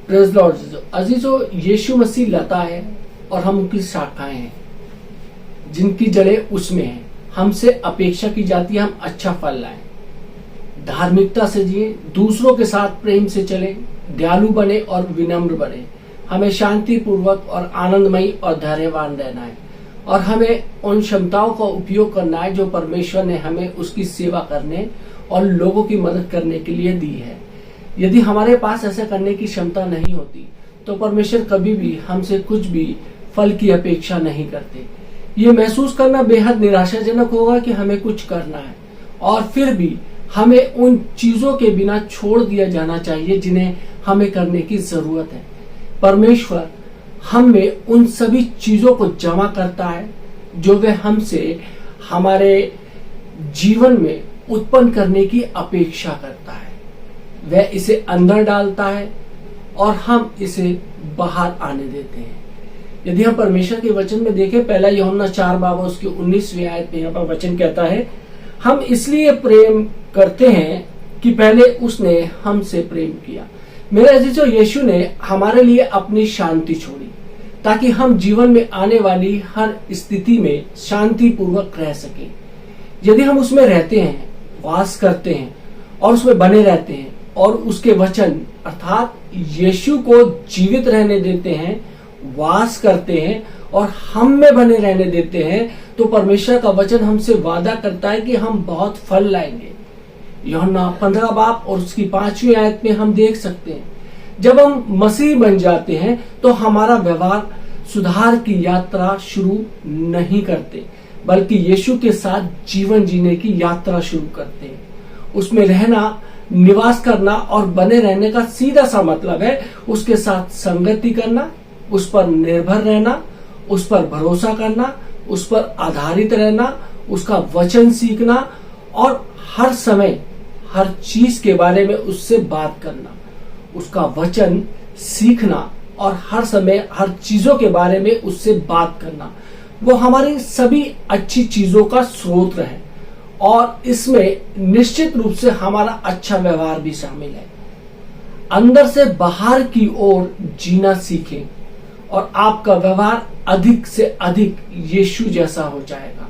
Praise Lord अजीजों, यीशु मसीह लता है और हम उनकी शाखाएं हैं जिनकी जड़ें उसमें हैं। हमसे अपेक्षा की जाती है हम अच्छा फल लाएं, धार्मिकता से जिए, दूसरों के साथ प्रेम से चलें, दयालु बने और विनम्र बने। हमें शांति पूर्वक और आनंदमयी और धैर्यवान रहना है और हमें उन क्षमताओं का उपयोग करना है जो परमेश्वर ने हमें उसकी सेवा करने और लोगों की मदद करने के लिए दी है। यदि हमारे पास ऐसा करने की क्षमता नहीं होती तो परमेश्वर कभी भी हमसे कुछ भी फल की अपेक्षा नहीं करते। ये महसूस करना बेहद निराशाजनक होगा कि हमें कुछ करना है और फिर भी हमें उन चीजों के बिना छोड़ दिया जाना चाहिए जिन्हें हमें करने की जरूरत है। परमेश्वर हम में उन सभी चीजों को जमा करता है जो वह हमसे हमारे जीवन में उत्पन्न करने की अपेक्षा करता है। वह इसे अंदर डालता है और हम इसे बाहर आने देते हैं। यदि हम परमेश्वर के वचन में देखें, पहला यूहन्ना 4 उसकी 19वीं आयत में यहाँ पर वचन कहता है, हम इसलिए प्रेम करते हैं कि पहले उसने हमसे प्रेम किया। मेरे अजीजों, यीशु ने हमारे लिए अपनी शांति छोड़ी ताकि हम जीवन में आने वाली हर स्थिति में शांति पूर्वक रह सके। यदि हम उसमें रहते हैं, वास करते हैं और उसमें बने रहते हैं और उसके वचन अर्थात यीशु को जीवित रहने देते हैं, वास करते हैं और हम में बने रहने देते हैं, तो परमेश्वर का वचन हमसे वादा करता है कि हम बहुत फल लाएंगे। यूहन्ना 15 और उसकी 5वीं आयत में हम देख सकते हैं, जब हम मसीह बन जाते हैं तो हमारा व्यवहार सुधार की यात्रा शुरू नहीं करते, बल्कि यीशु के साथ जीवन जीने की यात्रा शुरू करते हैं। उसमें रहना, निवास करना और बने रहने का सीधा सा मतलब है उसके साथ संगति करना, उस पर निर्भर रहना, उस पर भरोसा करना, उस पर आधारित रहना, उसका वचन सीखना और हर समय हर चीज के बारे में उससे बात करना। उसका वचन सीखना और हर समय हर चीजों के बारे में उससे बात करना, वो हमारी सभी अच्छी चीजों का स्रोत है और इसमें निश्चित रूप से हमारा अच्छा व्यवहार भी शामिल है। अंदर से बाहर की ओर जीना सीखें और आपका व्यवहार अधिक से अधिक यीशु जैसा हो जाएगा।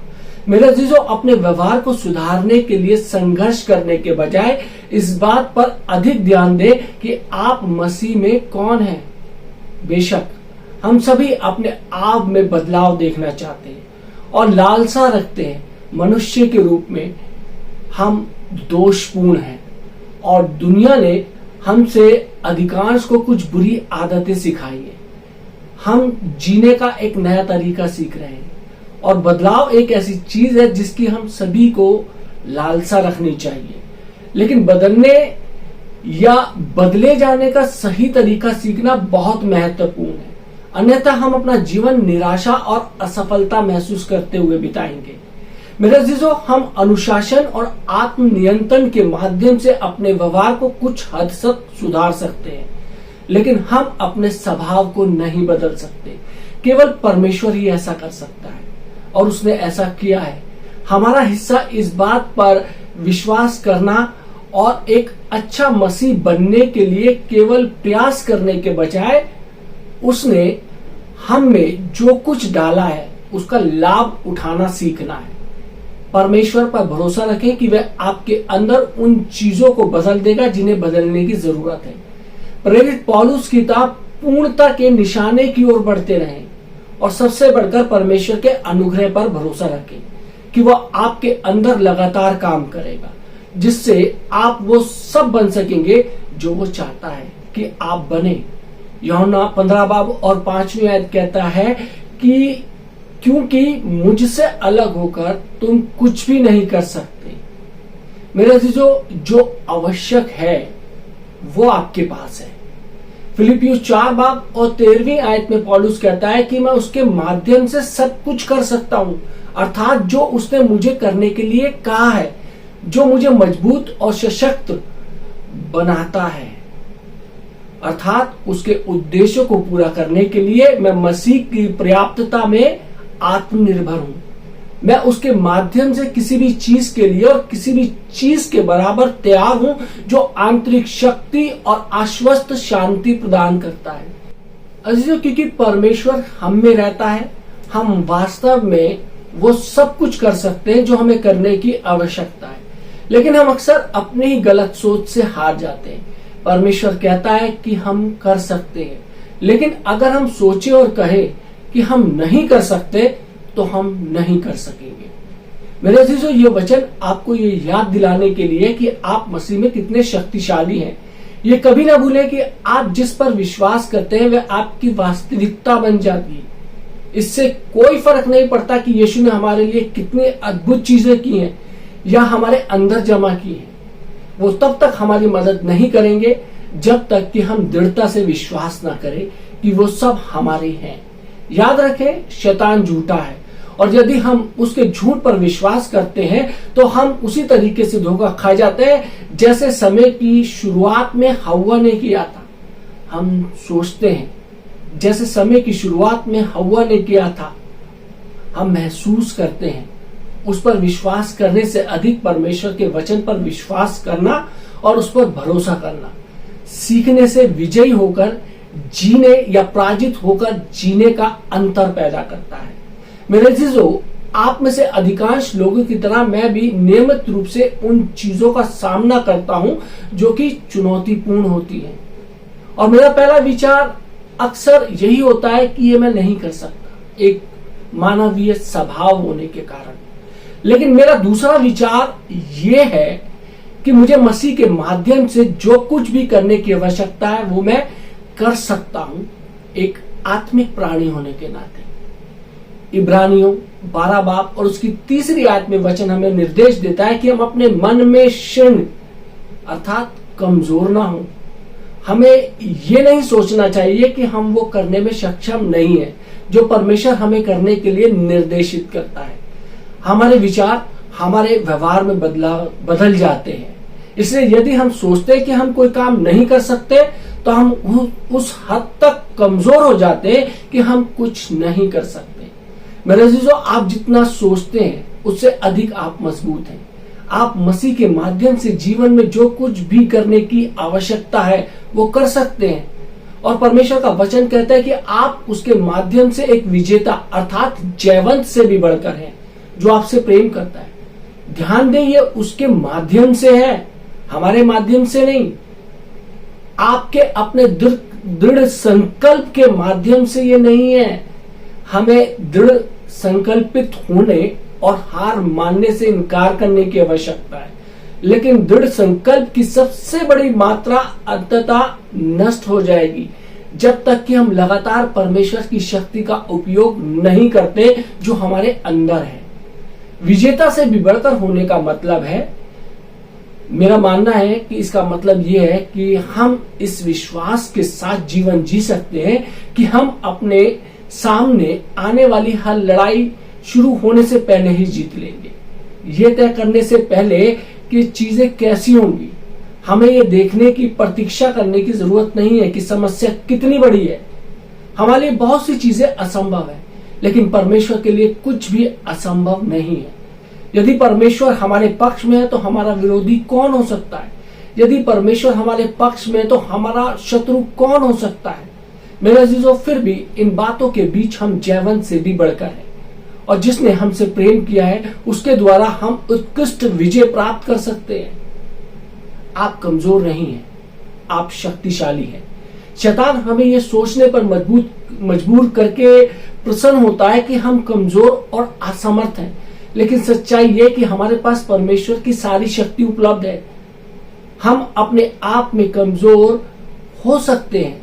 मेरे अजीजों, अपने व्यवहार को सुधारने के लिए संघर्ष करने के बजाय इस बात पर अधिक ध्यान दें कि आप मसीह में कौन हैं। बेशक हम सभी अपने आप में बदलाव देखना चाहते हैं और लालसा रखते हैं। मनुष्य के रूप में हम दोषपूर्ण हैं और दुनिया ने हमसे अधिकांश को कुछ बुरी आदतें सिखाई है। हम जीने का एक नया तरीका सीख रहे हैं और बदलाव एक ऐसी चीज है जिसकी हम सभी को लालसा रखनी चाहिए, लेकिन बदलने या बदले जाने का सही तरीका सीखना बहुत महत्वपूर्ण है। अन्यथा हम अपना जीवन निराशा और असफलता महसूस करते हुए बिताएंगे। मेरे अजीजों, हम अनुशासन और आत्मनियंत्रण के माध्यम से अपने व्यवहार को कुछ हद तक सुधार सकते हैं, लेकिन हम अपने स्वभाव को नहीं बदल सकते। केवल परमेश्वर ही ऐसा कर सकता है और उसने ऐसा किया है। हमारा हिस्सा इस बात पर विश्वास करना और एक अच्छा मसीह बनने के लिए केवल प्रयास करने के बजाय उसने हम में जो कुछ डाला है उसका लाभ उठाना सीखना है। परमेश्वर पर भरोसा रखें कि वह आपके अंदर उन चीजों को बदल देगा जिन्हें बदलने की जरूरत है। प्रेरित पौलुस की किताब पूर्णता के निशाने की ओर बढ़ते रहें और सबसे बढ़कर परमेश्वर के अनुग्रह पर भरोसा रखें कि वह आपके अंदर लगातार काम करेगा, जिससे आप वो सब बन सकेंगे जो वो चाहता है कि आप बने। यूहन्ना 15 और 5वीं आयत कहता है कि क्योंकि मुझसे अलग होकर तुम कुछ भी नहीं कर सकते। मेरे अजीजों, जो आवश्यक है वो आपके पास है। फिलिपियों 4 और 13वीं आयत में पौलुस कहता है कि मैं उसके माध्यम से सब कुछ कर सकता हूं, अर्थात जो उसने मुझे करने के लिए कहा है, जो मुझे मजबूत और सशक्त बनाता है। अर्थात उसके उद्देश्यों को पूरा करने के लिए मैं मसीह की पर्याप्तता में आत्मनिर्भर हूं। मैं उसके माध्यम से किसी भी चीज के लिए और किसी भी चीज के बराबर तैयार हूं जो आंतरिक शक्ति और आश्वस्त शांति प्रदान करता है। अजीजों, क्योंकि परमेश्वर हम में रहता है, हम वास्तव में वो सब कुछ कर सकते हैं जो हमें करने की आवश्यकता है, लेकिन हम अक्सर अपने ही गलत सोच से हार जाते हैं। परमेश्वर कहता है कि हम कर सकते हैं, लेकिन अगर हम सोचे और कहें कि हम नहीं कर सकते तो हम नहीं कर सकेंगे। मेरे अजीजों, ये वचन आपको ये याद दिलाने के लिए कि आप मसीह में कितने शक्तिशाली हैं। ये कभी ना भूलें कि आप जिस पर विश्वास करते हैं वह आपकी वास्तविकता बन जाती है। इससे कोई फर्क नहीं पड़ता कि यीशु ने हमारे लिए कितनी अद्भुत चीजें की हैं या हमारे अंदर जमा की हैं। वो तब तक हमारी मदद नहीं करेंगे जब तक कि हम दृढ़ता से विश्वास ना करें कि वो सब हमारे हैं। याद रखें, शैतान झूठा है और यदि हम उसके झूठ पर विश्वास करते हैं तो हम उसी तरीके से धोखा खा जाते हैं जैसे समय की शुरुआत में हव्वा ने किया था। हम सोचते हैं जैसे समय की शुरुआत में हव्वा ने किया था। हम महसूस करते हैं उस पर विश्वास करने से अधिक परमेश्वर के वचन पर विश्वास करना और उस पर भरोसा करना सीखने से विजयी होकर जीने या पराजित होकर जीने का अंतर पैदा करता है। मेरे अजीजों, आप में से अधिकांश लोगों की तरह मैं भी नियमित रूप से उन चीजों का सामना करता हूं जो कि चुनौतीपूर्ण होती हैं, और मेरा पहला विचार अक्सर यही होता है कि ये मैं नहीं कर सकता, एक मानवीय स्वभाव होने के कारण। लेकिन मेरा दूसरा विचार ये है कि मुझे मसीह के माध्यम से जो कुछ भी करने की आवश्यकता है वो मैं कर सकता हूं, एक आत्मिक प्राणी होने के नाते। इब्रानियों 12 बाब और उसकी 3री आयत में वचन हमें निर्देश देता है कि हम अपने मन में क्षीण अर्थात कमजोर ना हो। हमें ये नहीं सोचना चाहिए कि हम वो करने में सक्षम नहीं है जो परमेश्वर हमें करने के लिए निर्देशित करता है। हमारे विचार हमारे व्यवहार में बदल जाते हैं। इसलिए यदि हम सोचते हैं कि हम कोई काम नहीं कर सकते तो हम उस हद तक कमजोर हो जाते हैं कि हम कुछ नहीं कर सकते। मेरे अजीजों, आप जितना सोचते हैं उससे अधिक आप मजबूत हैं। आप मसीह के माध्यम से जीवन में जो कुछ भी करने की आवश्यकता है वो कर सकते हैं, और परमेश्वर का वचन कहता है कि आप उसके माध्यम से एक विजेता अर्थात जयवंत से भी बढ़कर हैं जो आपसे प्रेम करता है। ध्यान दें, ये उसके माध्यम से है, हमारे माध्यम से नहीं। आपके अपने दृढ़ संकल्प के माध्यम से ये नहीं है। हमें दृढ़ संकल्पित होने और हार मानने से इनकार करने की आवश्यकता है, लेकिन दृढ़ संकल्प की सबसे बड़ी मात्रा अंततः नष्ट हो जाएगी जब तक कि हम लगातार परमेश्वर की शक्ति का उपयोग नहीं करते जो हमारे अंदर है। विजेता से भी बढ़कर होने का मतलब है, मेरा मानना है कि इसका मतलब यह है कि हम इस विश्वास के साथ जीवन जी सकते हैं कि हम अपने सामने आने वाली हर लड़ाई शुरू होने से पहले ही जीत लेंगे। ये तय करने से पहले कि चीजें कैसी होंगी, हमें ये देखने की प्रतीक्षा करने की जरूरत नहीं है कि समस्या कितनी बड़ी है। हमारे लिए बहुत सी चीजें असंभव है, लेकिन परमेश्वर के लिए कुछ भी असंभव नहीं है। यदि परमेश्वर हमारे पक्ष में है तो हमारा विरोधी कौन हो सकता है? यदि परमेश्वर हमारे पक्ष में है तो हमारा शत्रु कौन हो सकता है? मेरे अजीजों, फिर भी इन बातों के बीच हम जयवंत से भी बढ़कर हैं, और जिसने हमसे प्रेम किया है उसके द्वारा हम उत्कृष्ट विजय प्राप्त कर सकते हैं। आप कमजोर नहीं हैं, आप शक्तिशाली हैं। शैतान हमें यह सोचने पर मजबूर करके प्रसन्न होता है कि हम कमजोर और असमर्थ हैं, लेकिन सच्चाई यह कि हमारे पास परमेश्वर की सारी शक्ति उपलब्ध है। हम अपने आप में कमजोर हो सकते हैं,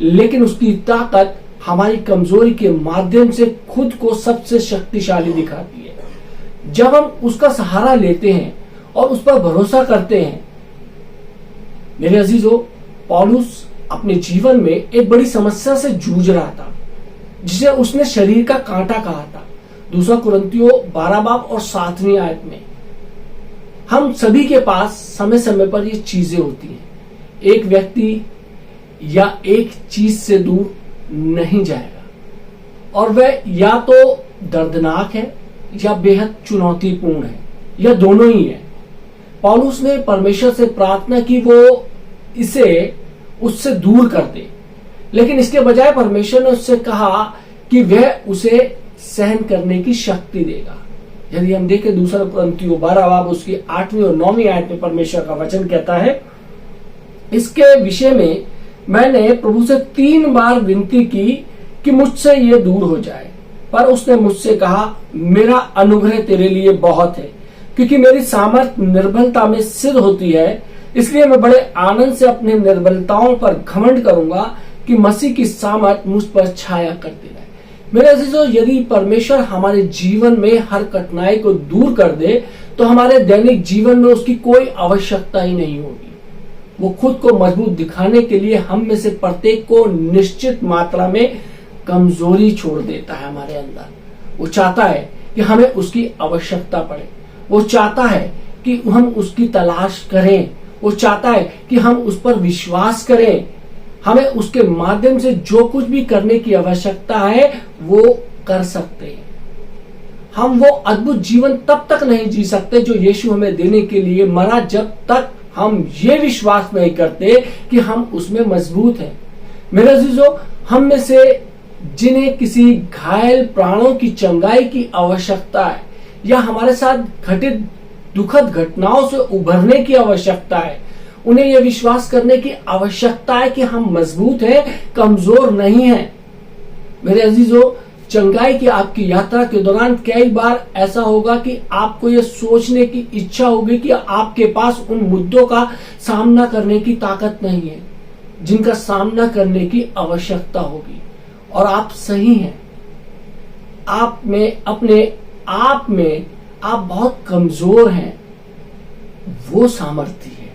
लेकिन उसकी ताकत हमारी कमजोरी के माध्यम से खुद को सबसे शक्तिशाली दिखाती है। जब हम उसका सहारा लेते हैं और उस पर भरोसा करते हैं। मेरे अजीजों, पौलुस अपने जीवन में एक बड़ी समस्या से जूझ रहा था जिसे उसने शरीर का कांटा कहा था। 2 कुरिन्थियों 12 बाब और 7वीं आयत में। हम सभी के पास समय समय पर ये चीजें होती हैं। एक व्यक्ति या एक चीज से दूर नहीं जाएगा, और वह या तो दर्दनाक है या बेहद चुनौतीपूर्ण है, या दोनों ही है। पौलुस ने परमेश्वर से प्रार्थना की वो इसे उससे दूर कर दे, लेकिन इसके बजाय परमेश्वर ने उससे कहा कि वह उसे सहन करने की शक्ति देगा। यदि हम देखें दूसरा कुरिन्थियों 12 बाब उसकी 8वीं और 9वीं आयत में परमेश्वर का वचन कहता है, इसके विषय में मैंने प्रभु से 3 बार विनती की कि मुझसे ये दूर हो जाए, पर उसने मुझसे कहा, मेरा अनुग्रह तेरे लिए बहुत है, क्योंकि मेरी सामर्थ्य निर्बलता में सिद्ध होती है। इसलिए मैं बड़े आनंद से अपने निर्बलताओं पर घमंड करूंगा कि मसीह की सामर्थ मुझ पर छाया करती रहे। मेरे अजीजों, यदि परमेश्वर हमारे जीवन में हर कठिनाई को दूर कर दे तो हमारे दैनिक जीवन में उसकी कोई आवश्यकता ही नहीं होगी। वो खुद को मजबूत दिखाने के लिए हम में से प्रत्येक को निश्चित मात्रा में कमजोरी छोड़ देता है हमारे अंदर। वो चाहता है कि हमें उसकी आवश्यकता पड़े, वो चाहता है कि हम उसकी तलाश करें, वो चाहता है कि हम उस पर विश्वास करें। हमें उसके माध्यम से जो कुछ भी करने की आवश्यकता है वो कर सकते हैं। हम वो अद्भुत जीवन तब तक नहीं जी सकते जो यीशु हमें देने के लिए मरा, जब तक हम ये विश्वास नहीं करते कि हम उसमें मजबूत हैं। मेरे अजीजों, हम में से जिन्हें किसी घायल प्राणों की चंगाई की आवश्यकता है या हमारे साथ घटित दुखद घटनाओं से उभरने की आवश्यकता है, उन्हें यह विश्वास करने की आवश्यकता है कि हम मजबूत हैं, कमजोर नहीं हैं। मेरे अजीजों, चंगाई की आपकी यात्रा के दौरान कई बार ऐसा होगा कि आपको यह सोचने की इच्छा होगी कि आपके पास उन मुद्दों का सामना करने की ताकत नहीं है जिनका सामना करने की आवश्यकता होगी, और आप सही हैं। आप में अपने आप में आप बहुत कमजोर हैं। वो सामर्थ्य है,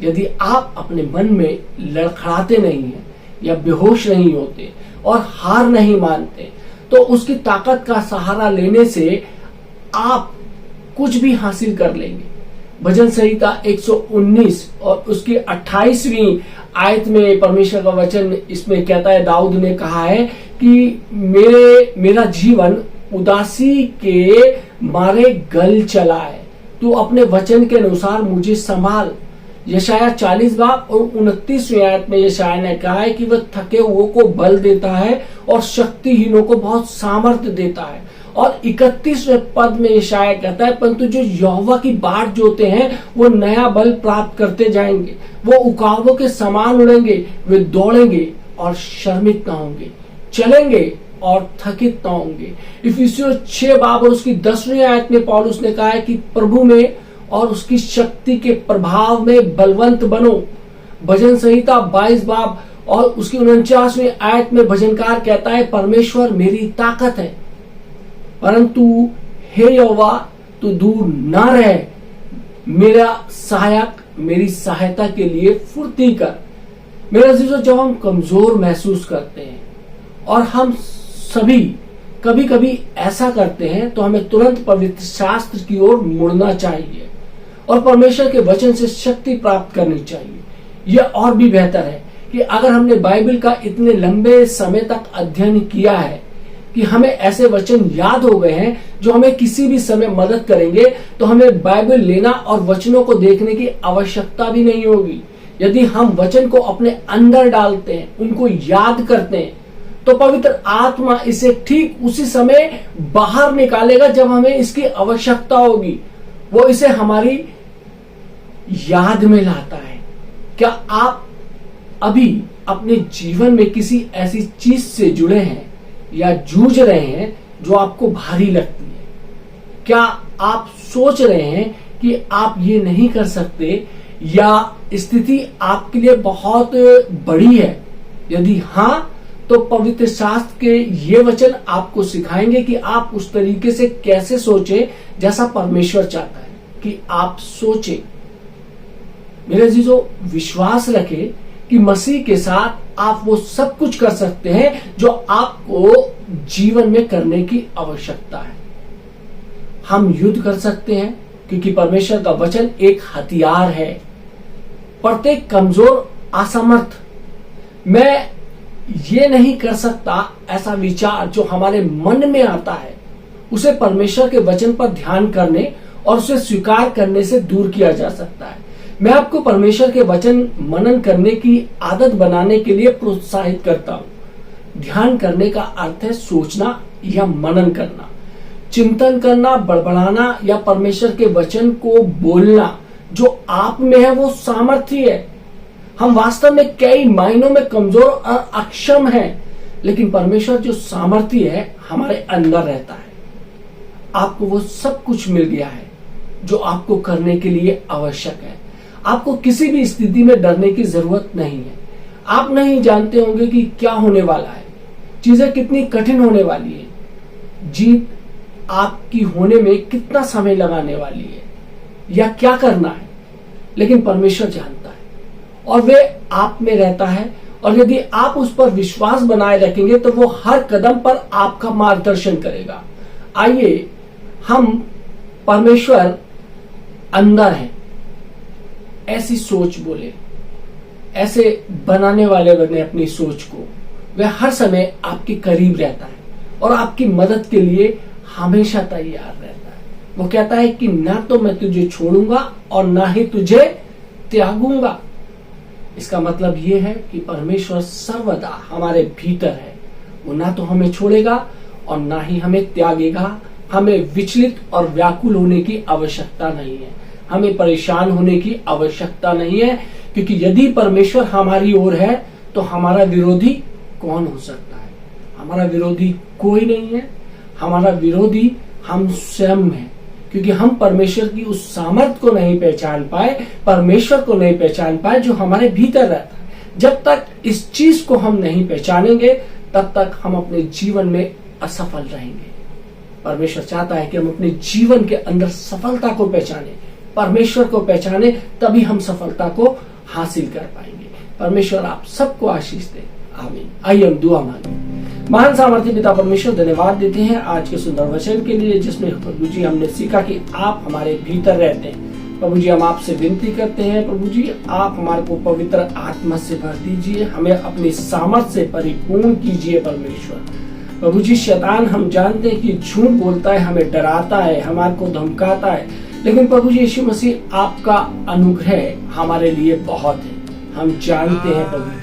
यदि आप अपने मन में लड़खड़ाते नहीं हैं या बेहोश नहीं होते और हार नहीं मानते, तो उसकी ताकत का सहारा लेने से आप कुछ भी हासिल कर लेंगे। भजन संहिता 119 और उसकी 28वीं आयत में परमेश्वर का वचन इसमें कहता है, दाऊद ने कहा है कि मेरा जीवन उदासी के मारे गल चला है, तू अपने वचन के अनुसार मुझे संभाल। यशाया 40 बाब और 29वीं आयत में यशाया ने कहा है कि वह थके हुओं को बल देता है और शक्तिहीनों को बहुत सामर्थ्य देता है। और 31वें पद में यशाया कहता है, परंतु जो यहोवा की बाट जोते हैं वो नया बल प्राप्त करते जाएंगे, वो उकाबों के समान उड़ेंगे, वे दौड़ेंगे और शर्मित न होंगे, चलेंगे और थकित न होंगे। इफिसियों 6 बाब और उसकी 10वीं आयत में पौलुस ने कहा है कि प्रभु में और उसकी शक्ति के प्रभाव में बलवंत बनो। भजन संहिता 22 बाब और उसकी 49वीं आयत में भजनकार कहता है, परमेश्वर मेरी ताकत है, परंतु हे यहोवा तू दूर ना रह, मेरा सहायक मेरी सहायता के लिए फुर्ती कर। मेरे अजीजों, जब हम कमजोर महसूस करते हैं और हम सभी कभी कभी ऐसा करते हैं, तो हमें तुरंत पवित्र शास्त्र की ओर मुड़ना चाहिए और परमेश्वर के वचन से शक्ति प्राप्त करनी चाहिए। यह और भी बेहतर है कि अगर हमने बाइबल का इतने लंबे समय तक अध्ययन किया है कि हमें ऐसे वचन याद हो गए हैं जो हमें किसी भी समय मदद करेंगे, तो हमें बाइबल लेना और वचनों को देखने की आवश्यकता भी नहीं होगी। यदि हम वचन को अपने अंदर डालते हैं, उनको याद करते हैं, तो पवित्र आत्मा इसे ठीक उसी समय बाहर निकालेगा जब हमें इसकी आवश्यकता होगी। वो इसे हमारी याद में लाता है। क्या आप अभी अपने जीवन में किसी ऐसी चीज से जुड़े हैं या जूझ रहे हैं जो आपको भारी लगती है? क्या आप सोच रहे हैं कि आप ये नहीं कर सकते या स्थिति आपके लिए बहुत बड़ी है? यदि हाँ, तो पवित्र शास्त्र के ये वचन आपको सिखाएंगे कि आप उस तरीके से कैसे सोचें जैसा परमेश्वर चाहता है कि आप सोचें। मेरे अजीजों, विश्वास रखें कि मसीह के साथ आप वो सब कुछ कर सकते हैं जो आपको जीवन में करने की आवश्यकता है। हम युद्ध कर सकते हैं क्योंकि परमेश्वर का वचन एक हथियार है। प्रत्येक कमजोर, असमर्थ, मैं ये नहीं कर सकता ऐसा विचार जो हमारे मन में आता है, उसे परमेश्वर के वचन पर ध्यान करने और उसे स्वीकार करने से दूर किया जा सकता है। मैं आपको परमेश्वर के वचन मनन करने की आदत बनाने के लिए प्रोत्साहित करता हूँ। ध्यान करने का अर्थ है सोचना या मनन करना, चिंतन करना, बड़बड़ाना या परमेश्वर के वचन को बोलना। जो आप में है वो सामर्थ्य है। हम वास्तव में कई मायनों में कमजोर और अक्षम हैं, लेकिन परमेश्वर जो सामर्थ्य है हमारे अंदर रहता है। आपको वो सब कुछ मिल गया है जो आपको करने के लिए आवश्यक है। आपको किसी भी स्थिति में डरने की जरूरत नहीं है। आप नहीं जानते होंगे कि क्या होने वाला है, चीजें कितनी कठिन होने वाली है, जीत आपकी होने में कितना समय लगाने वाली है या क्या करना है, लेकिन परमेश्वर जानता है और वे आप में रहता है। और यदि आप उस पर विश्वास बनाए रखेंगे तो वो हर कदम पर आपका मार्गदर्शन करेगा। आइए हम परमेश्वर अंदर है ऐसी सोच बोले, ऐसे बनाने वाले बने अपनी सोच को। वह हर समय आपके करीब रहता है और आपकी मदद के लिए हमेशा तैयार रहता है। वो कहता है कि ना तो मैं तुझे छोड़ूंगा और ना ही तुझे त्यागूंगा। इसका मतलब ये है कि परमेश्वर सर्वदा हमारे भीतर है। वो ना तो हमें छोड़ेगा और ना ही हमें त्यागेगा। हमें विचलित और व्याकुल होने की आवश्यकता नहीं है, हमें परेशान होने की आवश्यकता नहीं है, क्योंकि यदि परमेश्वर हमारी ओर है तो हमारा विरोधी कौन हो सकता है? हमारा विरोधी कोई नहीं है। हमारा विरोधी हम स्वयं हैं, क्योंकि हम परमेश्वर की उस सामर्थ को नहीं पहचान पाए, परमेश्वर को नहीं पहचान पाए जो हमारे भीतर रहता है। जब तक इस चीज को हम नहीं पहचानेंगे तब तक हम अपने जीवन में असफल रहेंगे। परमेश्वर चाहता है कि हम अपने जीवन के अंदर सफलता को पहचाने, परमेश्वर को पहचाने, तभी हम सफलता को हासिल कर पाएंगे। परमेश्वर आप सबको आशीष दे। आमीन। आइए हम दुआ मांगे। महान सामर्थ्य पिता परमेश्वर, धन्यवाद देते हैं आज के सुंदर वचन के लिए, जिसमें प्रभु जी हमने सीखा कि आप हमारे भीतर रहते हैं। प्रभु जी हम आपसे विनती करते हैं, प्रभु जी आप हमारे को पवित्र आत्मा से भर दीजिए, हमें अपनी सामर्थ से परिपूर्ण कीजिए। परमेश्वर प्रभु जी शैतान हम जानते हैं कि झूठ बोलता है, हमें डराता है, हमारे को धमकाता है, लेकिन प्रभु जी यीशु मसीह आपका अनुग्रह हमारे लिए बहुत है, हम जानते हैं प्रभु जी।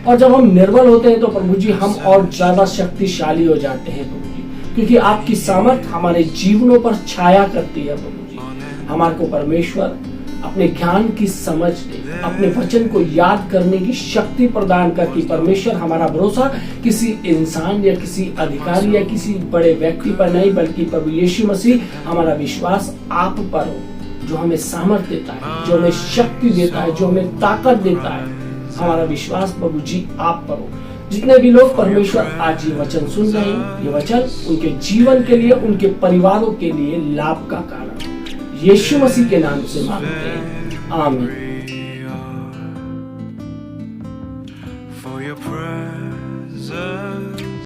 और जब हम निर्बल होते हैं तो प्रभु जी हम और ज्यादा शक्तिशाली हो जाते हैं प्रभु जी, क्योंकि आपकी सामर्थ हमारे जीवनों पर छाया करती है प्रभु जी। हमारे को परमेश्वर अपने ज्ञान की समझ दे, अपने वचन को याद करने की शक्ति प्रदान करके परमेश्वर हमारा भरोसा किसी इंसान या किसी अधिकारी या किसी बड़े व्यक्ति पर नहीं, बल्कि प्रभु यीशु मसीह हमारा विश्वास आप पर हो, जो हमें सामर्थ देता है, जो हमें शक्ति देता है, जो हमें ताकत देता है। हमारा विश्वास प्रभु जी आप पर हो। जितने भी लोग परमेश्वर आज ये वचन सुन रहे हैं, ये वचन उनके जीवन के लिए, उनके परिवारों के लिए लाभ का कारण यीशु मसीह के नाम से मांगते हैं। आमीन। For your presence